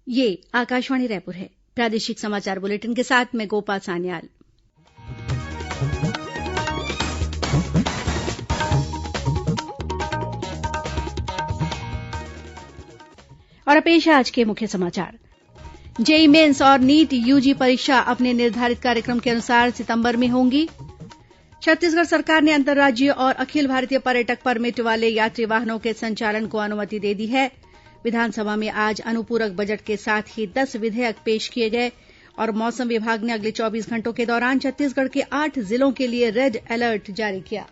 ये आकाशवाणी रायपुर है। प्रादेशिक समाचार बुलेटिन के साथ मैं गोपा सान्याल। और पेश है आज के मुख्य समाचार। जेईई मेन्स और नीट यूजी परीक्षा अपने निर्धारित कार्यक्रम के अनुसार सितंबर में होंगी। छत्तीसगढ़ सरकार ने अंतर्राज्यीय और अखिल भारतीय पर्यटक परमिट वाले यात्री वाहनों के संचालन को अनुमति दे दी है। विधानसभा में आज अनुपूरक बजट के साथ ही 10 विधेयक पेश किए गए। और मौसम विभाग ने अगले 24 घंटों के दौरान छत्तीसगढ़ के 8 जिलों के लिए रेड अलर्ट जारी किया।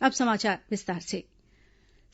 अब समाचार विस्तार से।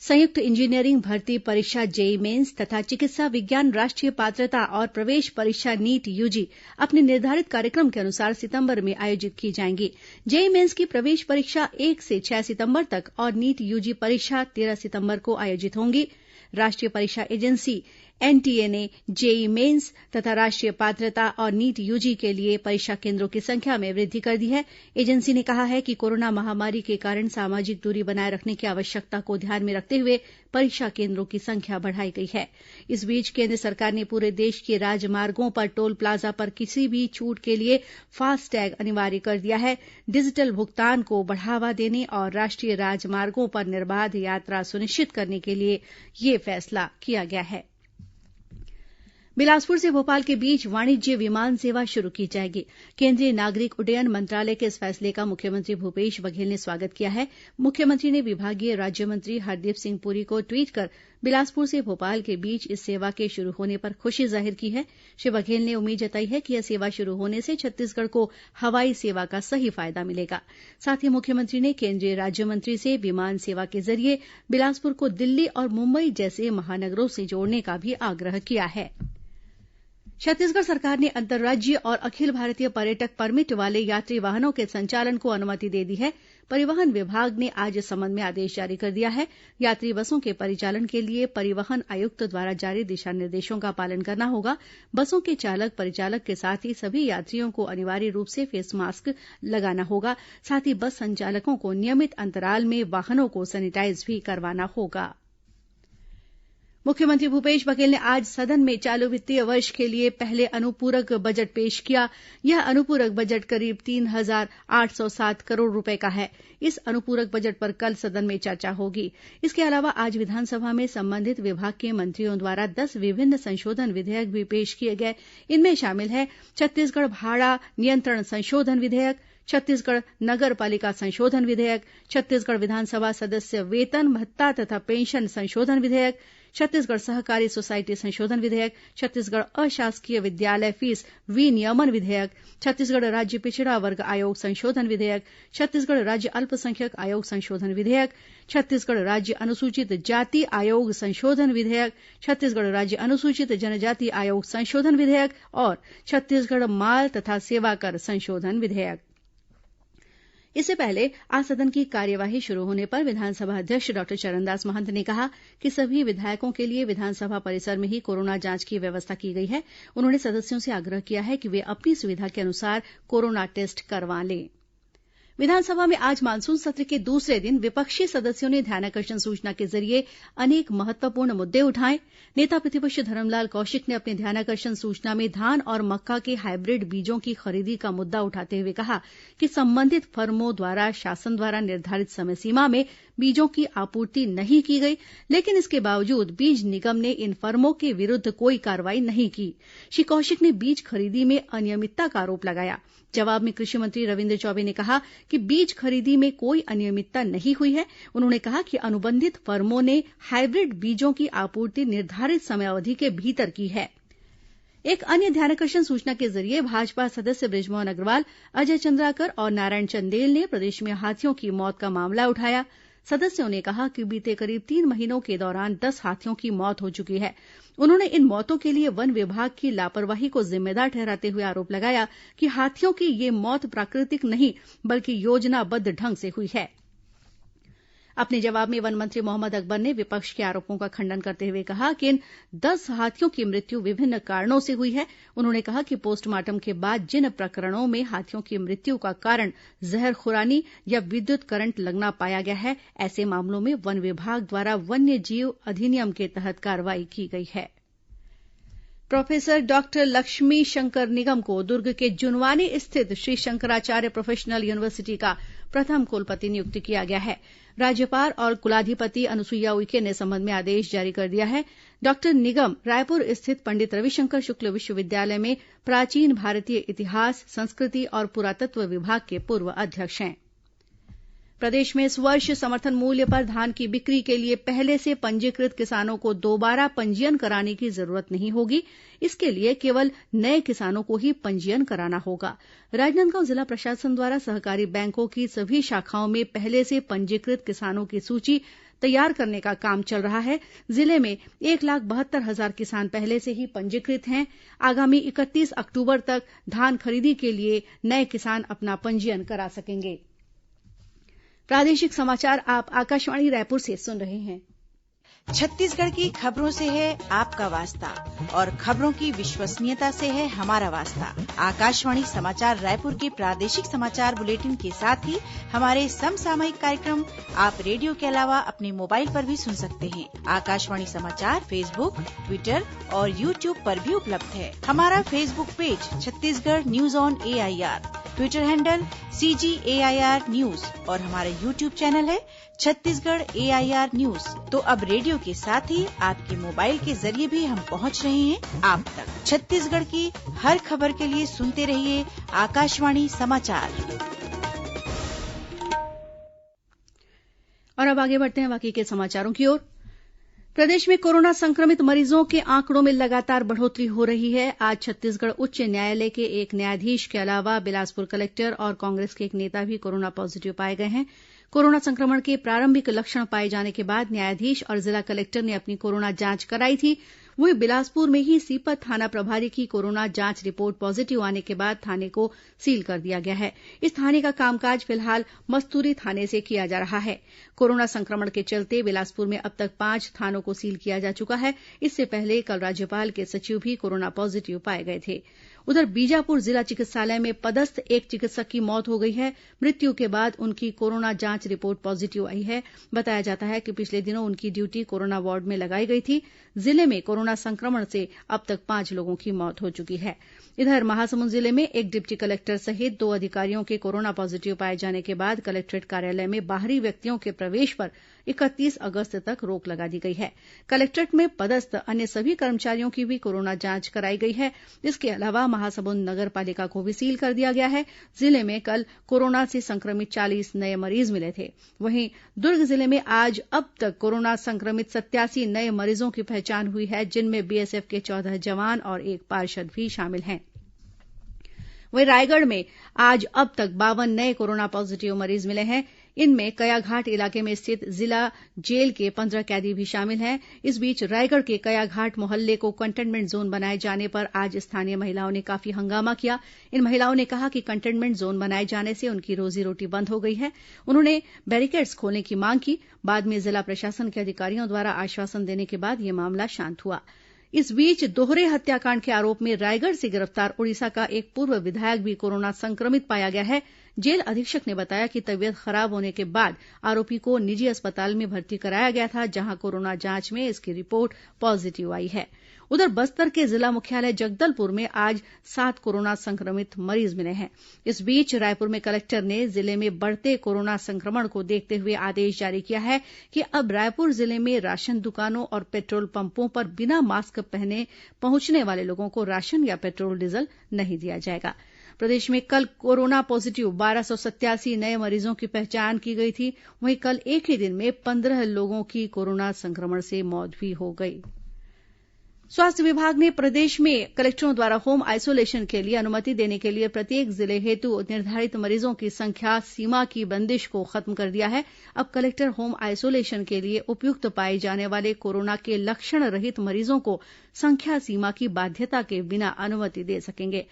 संयुक्त इंजीनियरिंग भर्ती परीक्षा जेईई मेन्स तथा चिकित्सा विज्ञान राष्ट्रीय पात्रता और प्रवेश परीक्षा नीट यूजी अपने निर्धारित कार्यक्रम के अनुसार सितंबर में आयोजित की जाएंगी। जेईई मेन्स की प्रवेश परीक्षा 1 से 6 सितंबर तक और नीट यूजी परीक्षा 13 सितंबर को आयोजित होंगी। राष्ट्रीय परीक्षा एजेंसी एनटीए ने जेईई मेन्स तथा राष्ट्रीय पात्रता और नीट यूजी के लिए परीक्षा केन्द्रों की संख्या में वृद्धि कर दी है। एजेंसी ने कहा है कि कोरोना महामारी के कारण सामाजिक दूरी बनाए रखने की आवश्यकता को ध्यान में रखते हुए परीक्षा केन्द्रों की संख्या बढ़ाई गई है। इस बीच केन्द्र सरकार ने पूरे देश के राजमार्गों पर टोल प्लाजा पर किसी भी छूट के लिए फास्टैग अनिवार्य कर दिया है। डिजिटल भुगतान को बढ़ावा देने और राष्ट्रीय राजमार्गों पर निर्बाध यात्रा सुनिश्चित करने के लिए यह फैसला किया गया है। बिलासपुर से भोपाल के बीच वाणिज्य विमान सेवा शुरू की जाएगी। केंद्रीय नागरिक उड्डयन मंत्रालय के इस फैसले का मुख्यमंत्री भूपेश बघेल ने स्वागत किया है। मुख्यमंत्री ने विभागीय राज्यमंत्री हरदीप सिंह पुरी को ट्वीट कर बिलासपुर से भोपाल के बीच इस सेवा के शुरू होने पर खुशी जाहिर की है। श्री बघेल ने उम्मीद जताई है कि यह सेवा शुरू होने से छत्तीसगढ़ को हवाई सेवा का सही फायदा मिलेगा। साथ ही मुख्यमंत्री ने केंद्रीय राज्यमंत्री से विमान सेवा के जरिये बिलासपुर को दिल्ली और मुंबई जैसे महानगरों से जोड़ने का भी आग्रह किया है। छत्तीसगढ़ सरकार ने अंतर्राज्यीय और अखिल भारतीय पर्यटक परमिट वाले यात्री वाहनों के संचालन को अनुमति दे दी है। परिवहन विभाग ने आज इस संबंध में आदेश जारी कर दिया है। यात्री बसों के परिचालन के लिए परिवहन आयुक्त द्वारा जारी दिशा निर्देशों का पालन करना होगा। बसों के चालक परिचालक के साथ ही सभी यात्रियों को अनिवार्य रूप से फेस मास्क लगाना होगा। साथ ही बस संचालकों को नियमित अंतराल में वाहनों को सैनिटाइज भी करवाना होगा। मुख्यमंत्री भूपेश बघेल ने आज सदन में चालू वित्तीय वर्ष के लिए पहले अनुपूरक बजट पेश किया। यह अनुपूरक बजट करीब 3,807 करोड़ रूपये का है। इस अनुपूरक बजट पर कल सदन में चर्चा होगी। इसके अलावा आज विधानसभा में संबंधित विभाग के मंत्रियों द्वारा 10 विभिन्न संशोधन विधेयक भी पेश किए गए। इनमें शामिल है छत्तीसगढ़ भाड़ा नियंत्रण संशोधन विधेयक, छत्तीसगढ़ नगर पालिका संशोधन विधेयक, छत्तीसगढ़ विधानसभा सदस्य वेतन भत्ता तथा पेंशन संशोधन विधेयक, छत्तीसगढ़ सहकारी सोसायटी संशोधन विधेयक, छत्तीसगढ़ अशासकीय विद्यालय फीस विनियमन विधेयक, छत्तीसगढ़ राज्य पिछड़ा वर्ग आयोग संशोधन विधेयक, छत्तीसगढ़ राज्य अल्पसंख्यक आयोग संशोधन विधेयक, छत्तीसगढ़ राज्य अनुसूचित जाति आयोग संशोधन विधेयक, छत्तीसगढ़ राज्य अनुसूचित जनजाति आयोग संशोधन विधेयक और छत्तीसगढ़ माल तथा सेवा कर संशोधन विधेयक। इससे पहले आज सदन की कार्यवाही शुरू होने पर विधानसभा अध्यक्ष डॉक्टर चरणदास महंत ने कहा कि सभी विधायकों के लिए विधानसभा परिसर में ही कोरोना जांच की व्यवस्था की गई है। उन्होंने सदस्यों से आग्रह किया है कि वे अपनी सुविधा के अनुसार कोरोना टेस्ट करवा लें। विधानसभा में आज मानसून सत्र के दूसरे दिन विपक्षी सदस्यों ने ध्यानाकर्षण सूचना के जरिये अनेक महत्वपूर्ण मुद्दे उठाए। नेता प्रतिपक्ष धरमलाल कौशिक ने अपने ध्यानाकर्षण सूचना में धान और मक्का के हाइब्रिड बीजों की खरीदी का मुद्दा उठाते हुए कहा कि संबंधित फर्मों द्वारा शासन द्वारा निर्धारित समय सीमा में बीजों की आपूर्ति नहीं की गई, लेकिन इसके बावजूद बीज निगम ने इन फर्मों के विरुद्ध कोई कार्रवाई नहीं की। श्री कौशिक ने बीज खरीदी में अनियमितता का आरोप लगाया। जवाब में कृषि मंत्री रविन्द्र चौबे ने कहा कि बीज खरीदी में कोई अनियमितता नहीं हुई है। उन्होंने कहा कि अनुबंधित फर्मों ने हाइब्रिड बीजों की आपूर्ति निर्धारित समयावधि के भीतर की है। एक अन्य ध्यानाकर्षण सूचना के जरिये भाजपा सदस्य बृजमोहन अग्रवाल, अजय चंद्राकर और नारायण चंदेल ने प्रदेश में हाथियों की मौत का मामला उठाया। सदस्यों ने कहा कि बीते करीब 3 महीनों के दौरान 10 हाथियों की मौत हो चुकी है। उन्होंने इन मौतों के लिए वन विभाग की लापरवाही को जिम्मेदार ठहराते हुए आरोप लगाया कि हाथियों की ये मौत प्राकृतिक नहीं बल्कि योजनाबद्ध ढंग से हुई है। अपने जवाब में वन मंत्री मोहम्मद अकबर ने विपक्ष के आरोपों का खंडन करते हुए कहा कि इन 10 हाथियों की मृत्यु विभिन्न कारणों से हुई है। उन्होंने कहा कि पोस्टमार्टम के बाद जिन प्रकरणों में हाथियों की मृत्यु का कारण जहरखुरानी या विद्युत करंट लगना पाया गया है, ऐसे मामलों में वन विभाग द्वारा वन्य जीव अधिनियम के तहत कार्रवाई की गई है। प्रोफेसर डॉक्टर लक्ष्मी शंकर निगम को दुर्ग के जुनवानी स्थित श्री शंकराचार्य प्रोफेशनल यूनिवर्सिटी का प्रथम कुलपति नियुक्त किया गया है। राज्यपाल और कुलाधिपति अनुसुईया उइके ने इस संबंध में आदेश जारी कर दिया है। डॉक्टर निगम रायपुर स्थित पंडित रविशंकर शुक्ल विश्वविद्यालय में प्राचीन भारतीय इतिहास, संस्कृति और पुरातत्व विभाग के पूर्व अध्यक्ष हैं। प्रदेश में इस वर्ष समर्थन मूल्य पर धान की बिक्री के लिए पहले से पंजीकृत किसानों को दोबारा पंजीयन कराने की जरूरत नहीं होगी। इसके लिए केवल नए किसानों को ही पंजीयन कराना होगा। राजनांदगांव जिला प्रशासन द्वारा सहकारी बैंकों की सभी शाखाओं में पहले से पंजीकृत किसानों की सूची तैयार करने का काम चल रहा है। जिले में 1,72,000 किसान पहले से ही पंजीकृत हैं। आगामी 31 अक्टूबर तक धान खरीदी के लिए नए किसान अपना पंजीयन करा सकेंगे। प्रादेशिक समाचार आप आकाशवाणी रायपुर से सुन रहे हैं। छत्तीसगढ़ की खबरों से है आपका वास्ता और खबरों की विश्वसनीयता से है हमारा वास्ता। आकाशवाणी समाचार रायपुर के प्रादेशिक समाचार बुलेटिन के साथ ही हमारे समसामयिक कार्यक्रम आप रेडियो के अलावा अपने मोबाइल पर भी सुन सकते हैं। आकाशवाणी समाचार फेसबुक, ट्विटर और यूट्यूब पर भी उपलब्ध है। हमारा Facebook page Chhattisgarh news on AIR, Twitter handle CGAIR news और हमारा यूट्यूब चैनल है छत्तीसगढ़ AIR न्यूज। तो अब रेडियो के साथ ही आपके मोबाइल के जरिए भी हम पहुंच रहे हैं आप तक। छत्तीसगढ़ की हर खबर के लिए सुनते रहिए आकाशवाणी समाचार। और अब आगे बढ़ते हैं बाकी के समाचारों की ओर। प्रदेश में कोरोना संक्रमित मरीजों के आंकड़ों में लगातार बढ़ोतरी हो रही है। आज छत्तीसगढ़ उच्च न्यायालय के एक न्यायाधीश के अलावा बिलासपुर कलेक्टर और कांग्रेस के एक नेता भी कोरोना पॉजिटिव पाए गए हैं। कोरोना संक्रमण के प्रारंभिक लक्षण पाए जाने के बाद न्यायाधीश और जिला कलेक्टर ने अपनी कोरोना जांच कराई थी। वहीं बिलासपुर में ही सीपत थाना प्रभारी की कोरोना जांच रिपोर्ट पॉजिटिव आने के बाद थाने को सील कर दिया गया है। इस थाने का कामकाज फिलहाल मस्तूरी थाने से किया जा रहा है। कोरोना संक्रमण के चलते बिलासपुर में अब तक 5 थानों को सील किया जा चुका है। इससे पहले कल राज्यपाल के सचिव भी कोरोना पॉजिटिव पाए गए थे। उधर बीजापुर जिला चिकित्सालय में पदस्थ एक चिकित्सक की मौत हो गई है। मृत्यु के बाद उनकी कोरोना जांच रिपोर्ट पॉजिटिव आई है। बताया जाता है कि पिछले दिनों उनकी ड्यूटी कोरोना वार्ड में लगाई गई थी। जिले में कोरोना संक्रमण से अब तक 5 लोगों की मौत हो चुकी है। इधर महासमुंद जिले में एक डिप्टी कलेक्टर सहित 2 अधिकारियों के कोरोना पॉजिटिव पाए जाने के बाद कलेक्ट्रेट कार्यालय में बाहरी व्यक्तियों के प्रवेश पर 31 अगस्त तक रोक लगा दी गई है। कलेक्ट्रेट में पदस्थ अन्य सभी कर्मचारियों की भी कोरोना जांच कराई गई है। इसके अलावा महासमुंद नगर पालिका को भी सील कर दिया गया है। जिले में कल कोरोना से संक्रमित 40 नए मरीज मिले थे। वहीं दुर्ग जिले में आज अब तक कोरोना संक्रमित 87 नए मरीजों की पहचान हुई है, जिनमें BSF के 14 जवान और 1 पार्षद भी शामिल हैं। वहीं रायगढ़ में आज अब तक 52 नए कोरोना पॉजिटिव मरीज मिले हैं। इनमें कयाघाट इलाके में स्थित जिला जेल के 15 कैदी भी शामिल हैं। इस बीच रायगढ़ के कयाघाट मोहल्ले को कंटेनमेंट जोन बनाए जाने पर आज स्थानीय महिलाओं ने काफी हंगामा किया। इन महिलाओं ने कहा कि कंटेनमेंट जोन बनाए जाने से उनकी रोजी रोटी बंद हो गई है। उन्होंने बैरिकेड्स खोलने की मांग की। बाद में जिला प्रशासन के अधिकारियों द्वारा आश्वासन देने के बाद यह मामला शांत हुआ। इस बीच दोहरे हत्याकांड के आरोप में रायगढ़ से गिरफ्तार ओडिशा का एक पूर्व विधायक भी कोरोना संक्रमित पाया गया है। जेल अधीक्षक ने बताया कि तबीयत खराब होने के बाद आरोपी को निजी अस्पताल में भर्ती कराया गया था, जहां कोरोना जांच में इसकी रिपोर्ट पॉजिटिव आई है। उधर बस्तर के जिला मुख्यालय जगदलपुर में आज 7 कोरोना संक्रमित मरीज मिले हैं। इस बीच रायपुर में कलेक्टर ने जिले में बढ़ते कोरोना संक्रमण को देखते हुए आदेश जारी किया है कि अब रायपुर जिले में राशन दुकानों और पेट्रोल पंपों पर बिना मास्क पहने पहुंचने वाले लोगों को राशन या पेट्रोल डीजल नहीं दिया जाएगा। प्रदेश में कल कोरोना पॉजिटिव 1287 नए मरीजों की पहचान की गई थी। वहीं कल एक ही दिन में 15 लोगों की कोरोना संक्रमण से मौत भी हो गई। स्वास्थ्य विभाग ने प्रदेश में कलेक्टरों द्वारा होम आइसोलेशन के लिए अनुमति देने के लिए प्रत्येक जिले हेतु निर्धारित मरीजों की संख्या सीमा की बंदिश को खत्म कर दिया है। अब कलेक्टर होम आइसोलेशन के लिए उपयुक्त पाए जाने वाले कोरोना के लक्षण रहित मरीजों को संख्या सीमा की बाध्यता के बिना अनुमति दे सकेंगे।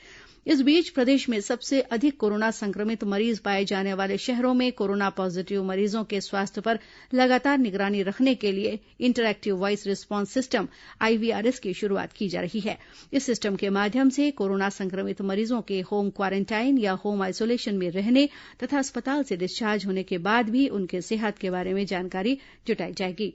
इस बीच प्रदेश में सबसे अधिक कोरोना संक्रमित मरीज पाए जाने वाले शहरों में कोरोना पॉजिटिव मरीजों के स्वास्थ्य पर लगातार निगरानी रखने के लिए interactive voice response system IVRS की शुरूआत की जा रही है। इस सिस्टम के माध्यम से कोरोना संक्रमित मरीजों के होम क्वारेंटाइन या होम आइसोलेशन में रहने तथा अस्पताल से डिस्चार्ज होने के बाद भी उनके सेहत के बारे में जानकारी जुटाई जाएगी।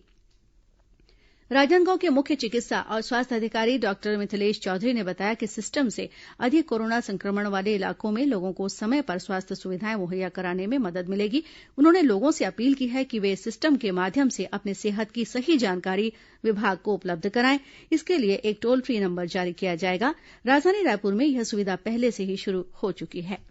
राजनांदगांव के मुख्य चिकित्सा और स्वास्थ्य अधिकारी डॉक्टर मिथिलेश चौधरी ने बताया कि सिस्टम से अधिक कोरोना संक्रमण वाले इलाकों में लोगों को समय पर स्वास्थ्य सुविधाएं मुहैया कराने में मदद मिलेगी। उन्होंने लोगों से अपील की है कि वे इस सिस्टम के माध्यम से अपने सेहत की सही जानकारी विभाग को उपलब्ध कराएं। इसके लिए एक टोल फ्री नंबर जारी किया जाएगा। राजधानी रायपुर में यह सुविधा पहले से ही शुरू हो चुकी है।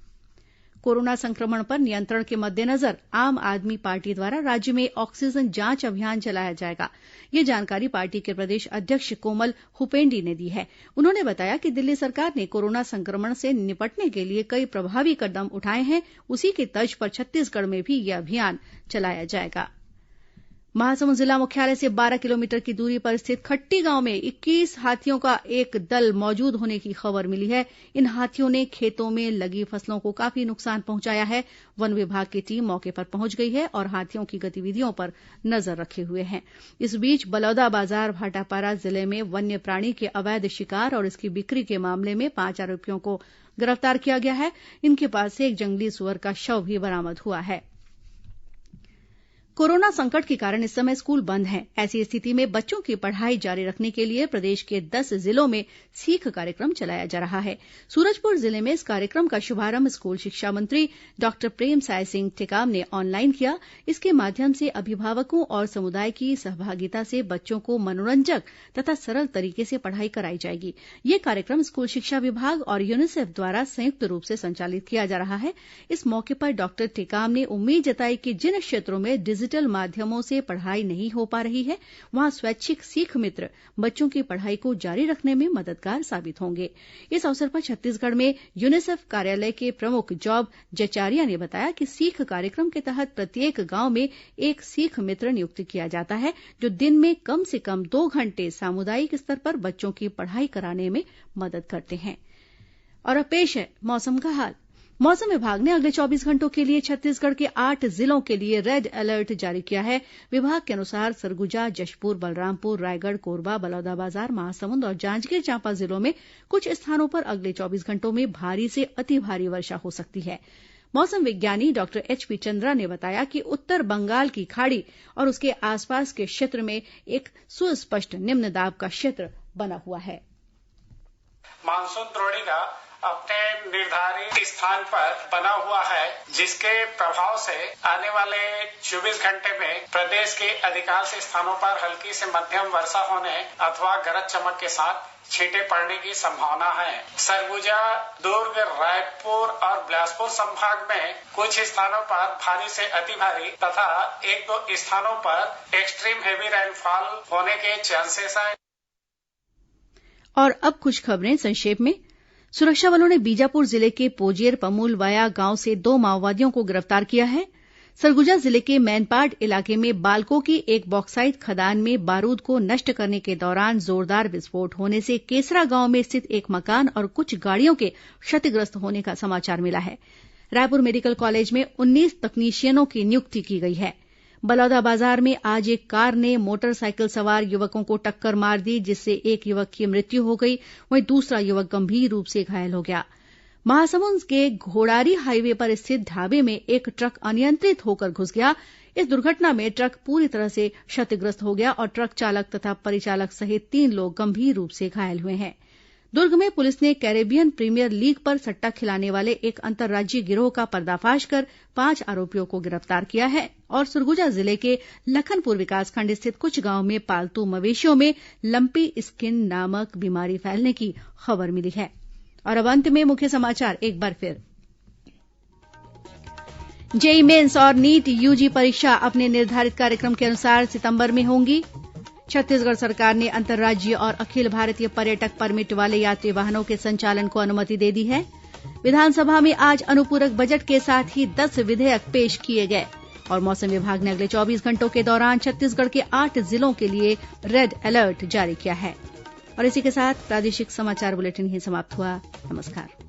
कोरोना संक्रमण पर नियंत्रण के मद्देनजर आम आदमी पार्टी द्वारा राज्य में ऑक्सीजन जांच अभियान चलाया जाएगा। यह जानकारी पार्टी के प्रदेश अध्यक्ष कोमल हुपेंडी ने दी है। उन्होंने बताया कि दिल्ली सरकार ने कोरोना संक्रमण से निपटने के लिए कई प्रभावी कदम उठाए हैं। उसी की तर्ज पर छत्तीसगढ़ में भी यह अभियान चलाया जाएगा। महासमुंद जिला मुख्यालय से 12 किलोमीटर की दूरी पर स्थित खट्टी गांव में 21 हाथियों का एक दल मौजूद होने की खबर मिली है। इन हाथियों ने खेतों में लगी फसलों को काफी नुकसान पहुंचाया है। वन विभाग की टीम मौके पर पहुंच गई है और हाथियों की गतिविधियों पर नजर रखे हुए है। इस बीच बलौदाबाजार भाटापारा जिले में वन्य प्राणी के अवैध शिकार और इसकी बिक्री के मामले में 5 आरोपियों को गिरफ्तार किया गया है। इनके पास से एक जंगली सुअर का शव भी बरामद हुआ है। कोरोना संकट के कारण इस समय स्कूल बंद हैं। ऐसी स्थिति में बच्चों की पढ़ाई जारी रखने के लिए प्रदेश के 10 जिलों में सीख कार्यक्रम चलाया जा रहा है। सूरजपुर जिले में इस कार्यक्रम का शुभारंभ स्कूल शिक्षा मंत्री डॉक्टर प्रेमसाय सिंह टेकाम ने ऑनलाइन किया। इसके माध्यम से अभिभावकों और समुदाय की सहभागिता से बच्चों को मनोरंजक तथा सरल तरीके से पढ़ाई कराई जाएगी। यह कार्यक्रम स्कूल शिक्षा विभाग और यूनिसेफ द्वारा संयुक्त रूप से संचालित किया जा रहा है। इस मौके पर डॉक्टर टेकाम ने उम्मीद जताई कि जिन क्षेत्रों में डिजिटल माध्यमों से पढ़ाई नहीं हो पा रही है, वहां स्वैच्छिक सीख मित्र बच्चों की पढ़ाई को जारी रखने में मददगार साबित होंगे। इस अवसर पर छत्तीसगढ़ में यूनिसेफ कार्यालय के प्रमुख जॉब जचारिया ने बताया कि सीख कार्यक्रम के तहत प्रत्येक गांव में एक सीख मित्र नियुक्त किया जाता है, जो दिन में कम से कम 2 घंटे सामुदायिक स्तर पर बच्चों की पढ़ाई कराने में मदद करते हैं। और अब पेश है मौसम का हाल। मौसम विभाग ने अगले 24 घंटों के लिए छत्तीसगढ़ के 8 जिलों के लिए रेड अलर्ट जारी किया है। विभाग के अनुसार सरगुजा, जशपुर, बलरामपुर, रायगढ़, कोरबा, बलौदाबाजार, महासमुंद और जांजगीर चांपा जिलों में कुछ स्थानों पर अगले 24 घंटों में भारी से अति भारी वर्षा हो सकती है। मौसम विज्ञानी डॉक्टर HP चंद्रा ने बताया कि उत्तर बंगाल की खाड़ी और उसके आसपास के क्षेत्र में एक सुस्पष्ट निम्न दाब का क्षेत्र बना हुआ है। मानसून द्रोणिका अपने निर्धारित स्थान पर बना हुआ है, जिसके प्रभाव से आने वाले 24 घंटे में प्रदेश के अधिकांश स्थानों पर हल्की से मध्यम वर्षा होने अथवा गरज चमक के साथ छींटे पड़ने की संभावना है। सरगुजा, दुर्ग, रायपुर और बिलासपुर संभाग में कुछ स्थानों पर भारी से अति भारी तथा 1-2 स्थानों पर एक्सट्रीम हेवी रेनफॉल होने के चांसेस है। और अब कुछ खबरें संक्षेप में। सुरक्षा बलों ने बीजापुर जिले के पोजेर पमूलवाया गांव से 2 माओवादियों को गिरफ्तार किया है। सरगुजा जिले के मैनपाट इलाके में बालको की एक बॉक्साइट खदान में बारूद को नष्ट करने के दौरान जोरदार विस्फोट होने से केसरा गांव में स्थित एक मकान और कुछ गाड़ियों के क्षतिग्रस्त होने का समाचार मिला है। रायपुर मेडिकल कॉलेज में 19 तकनीशियनों की नियुक्ति की गई है। बलौदाबाजार में आज एक कार ने मोटरसाइकिल सवार युवकों को टक्कर मार दी, जिससे एक युवक की मृत्यु हो गई, वहीं दूसरा युवक गंभीर रूप से घायल हो गया। महासमुंद के घोड़ारी हाईवे पर स्थित ढाबे में एक ट्रक अनियंत्रित होकर घुस गया। इस दुर्घटना में ट्रक पूरी तरह से क्षतिग्रस्त हो गया और ट्रक चालक तथा परिचालक सहित 3 लोग गंभीर रूप से घायल हुए हैं। दुर्ग में पुलिस ने कैरेबियन प्रीमियर लीग पर सट्टा खिलाने वाले एक अंतर्राज्यीय गिरोह का पर्दाफाश कर 5 आरोपियों को गिरफ्तार किया है। और सरगुजा जिले के लखनपुर विकासखंड स्थित कुछ गांव में पालतू मवेशियों में लंपी स्किन नामक बीमारी फैलने की खबर मिली है। और अब अंत में मुख्य समाचार एक बार फिर। जेईई मेन्स और नीट यूजी परीक्षा अपने निर्धारित कार्यक्रम के अनुसार सितंबर में होंगी। छत्तीसगढ़ सरकार ने अंतर्राज्यीय और अखिल भारतीय पर्यटक परमिट वाले यात्री वाहनों के संचालन को अनुमति दे दी है। विधानसभा में आज अनुपूरक बजट के साथ ही 10 विधेयक पेश किए गए। और मौसम विभाग ने अगले 24 घंटों के दौरान छत्तीसगढ़ के 8 जिलों के लिए रेड अलर्ट जारी किया है। और इसी के साथ प्रादेशिक समाचार बुलेटिन ही समाप्त हुआ। नमस्कार।